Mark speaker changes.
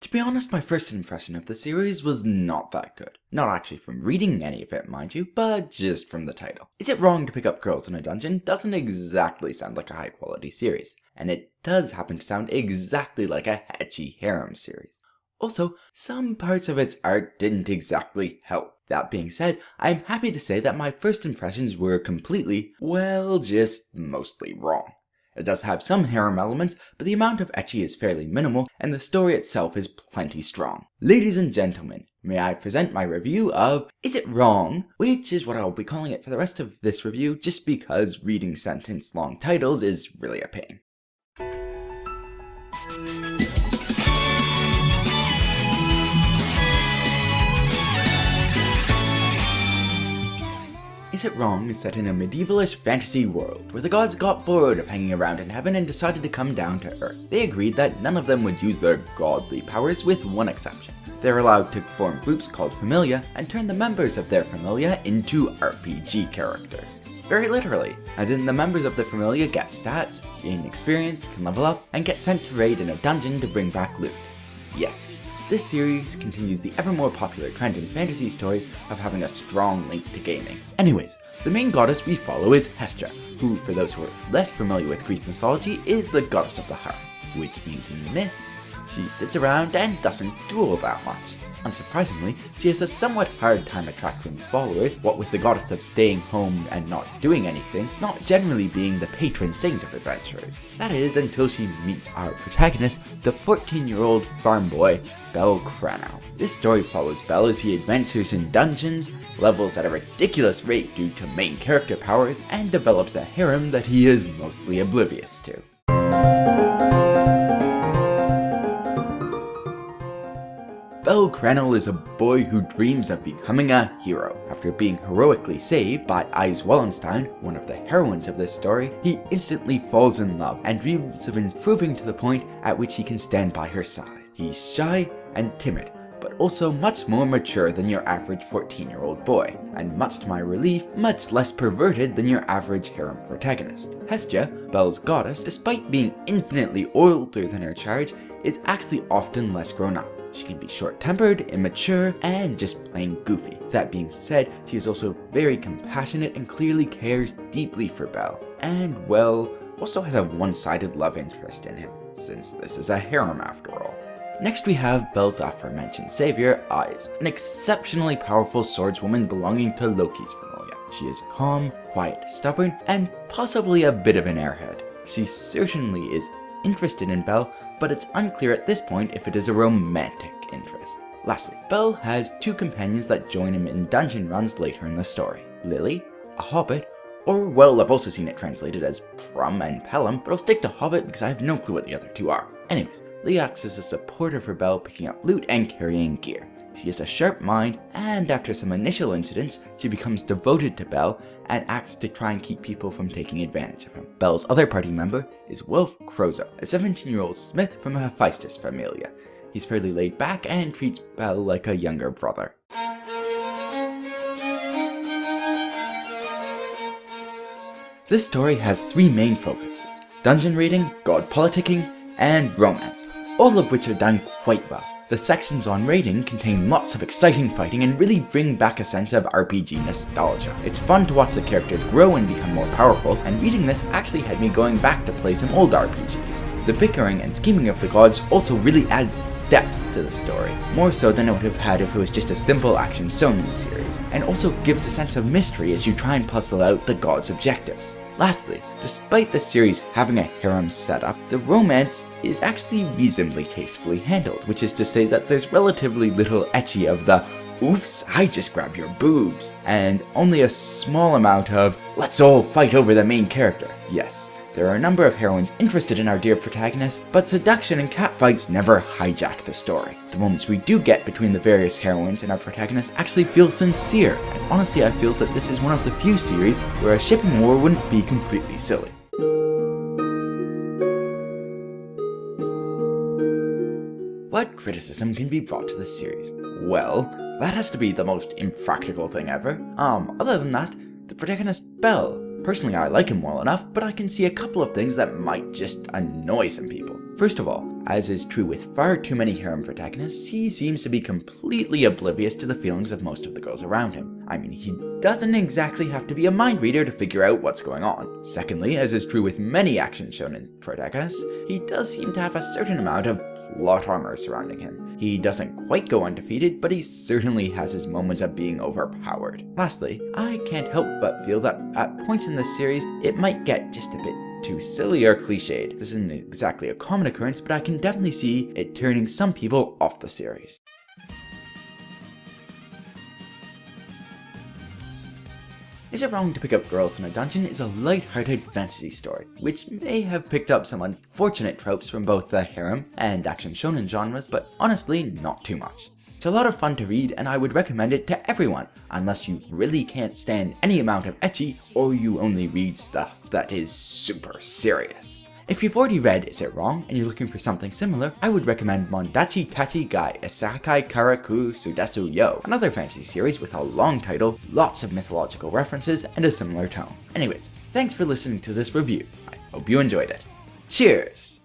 Speaker 1: To be honest, my first impression of the series was not that good. Not actually from reading any of it, mind you, but just from the title. Is It Wrong to Pick Up Girls in a Dungeon doesn't exactly sound like a high quality series, and it does happen to sound exactly like a ecchi harem series. Also, some parts of its art didn't exactly help. That being said, I'm happy to say that my first impressions were completely, well, just mostly wrong. It does have some harem elements, but the amount of ecchi is fairly minimal, and the story itself is plenty strong. Ladies and gentlemen, may I present my review of Is It Wrong? Which is what I'll be calling it for the rest of this review, just because reading sentence-long titles is really a pain. Is It Wrong is set in a medievalish fantasy world, where the gods got bored of hanging around in heaven and decided to come down to earth. They agreed that none of them would use their godly powers, with one exception. They're allowed to form groups called familia, and turn the members of their familia into RPG characters. Very literally, as in the members of the familia get stats, gain experience, can level up, and get sent to raid in a dungeon to bring back loot. Yes. This series continues the ever more popular trend in fantasy stories of having a strong link to gaming. Anyways, the main goddess we follow is Hestia, who, for those who are less familiar with Greek mythology, is the goddess of the harem, which means in the myths, she sits around and doesn't do all that much. Unsurprisingly, she has a somewhat hard time attracting followers, what with the goddess of staying home and not doing anything, not generally being the patron saint of adventurers. That is, until she meets our protagonist, the 14-year-old farm boy, Bel Crano. This story follows Bel as he adventures in dungeons, levels at a ridiculous rate due to main character powers, and develops a harem that he is mostly oblivious to. Bel Crano is a boy who dreams of becoming a hero. After being heroically saved by Ais Wallenstein, one of the heroines of this story, he instantly falls in love and dreams of improving to the point at which he can stand by her side. He's shy and timid, but also much more mature than your average 14-year-old boy, and much to my relief, much less perverted than your average harem protagonist. Hestia, Bel's goddess, despite being infinitely older than her charge, is actually often less grown up. She can be short-tempered, immature, and just plain goofy. That being said, she is also very compassionate and clearly cares deeply for Bel, and, well, also has a one-sided love interest in him, since this is a harem after all. Next we have Bel's aforementioned savior, Ais, an exceptionally powerful swordswoman belonging to Loki's familia. She is calm, quiet, stubborn, and possibly a bit of an airhead. She certainly is interested in Bel, but it's unclear at this point if it is a romantic interest. Lastly, Bel has two companions that join him in dungeon runs later in the story. Lily, a hobbit, or well, I've also seen it translated as Prum and Pelham, but I'll stick to hobbit because I have no clue what the other two are. Anyways, Lily acts as a supporter for Bel, picking up loot and carrying gear. She has a sharp mind, and after some initial incidents, she becomes devoted to Bel and acts to try and keep people from taking advantage of him. Bel's other party member is Wolf Krozo, a 17-year-old smith from a Hephaestus familia. He's fairly laid back and treats Bel like a younger brother. This story has three main focuses: dungeon raiding, god politicking, and romance, all of which are done quite well. The sections on raiding contain lots of exciting fighting and really bring back a sense of RPG nostalgia. It's fun to watch the characters grow and become more powerful, and reading this actually had me going back to play some old RPGs. The bickering and scheming of the gods also really adds depth to the story, more so than it would have had if it was just a simple action shonen series, and also gives a sense of mystery as you try and puzzle out the gods' objectives. Lastly, despite the series having a harem setup, the romance is actually reasonably tastefully handled, which is to say that there's relatively little ecchi of the "oops, I just grabbed your boobs," and only a small amount of "let's all fight over the main character." Yes, there are a number of heroines interested in our dear protagonist, but seduction and catfights never hijack the story. The moments we do get between the various heroines and our protagonist actually feel sincere, and honestly I feel that this is one of the few series where a shipping war wouldn't be completely silly. What criticism can be brought to this series? Well, that has to be the most impractical thing ever. Other than that, the protagonist, Bel. Personally, I like him well enough, but I can see a couple of things that might just annoy some people. First of all, As is true with far too many harem protagonists, he seems to be completely oblivious to the feelings of most of the girls around him. I mean, he doesn't exactly have to be a mind reader to figure out what's going on. Secondly, as is true with many action shonen protagonists, he does seem to have a certain amount of plot armor surrounding him. He doesn't quite go undefeated, but he certainly has his moments of being overpowered. Lastly, I can't help but feel that at points in this series, it might get just a bit too silly or cliched. This isn't exactly a common occurrence, but I can definitely see it turning some people off the series. Is It Wrong to Pick Up Girls in a Dungeon is a light-hearted fantasy story, which may have picked up some unfortunate tropes from both the harem and action shonen genres, but honestly not too much. It's a lot of fun to read, and I would recommend it to everyone, unless you really can't stand any amount of ecchi or you only read stuff that is super serious. If you've already read Is It Wrong and you're looking for something similar, I would recommend Mondachi Tachi Gai Isekai Karaku Sudesu Yo, another fantasy series with a long title, lots of mythological references, and a similar tone. Anyways, thanks for listening to this review. I hope you enjoyed it. Cheers!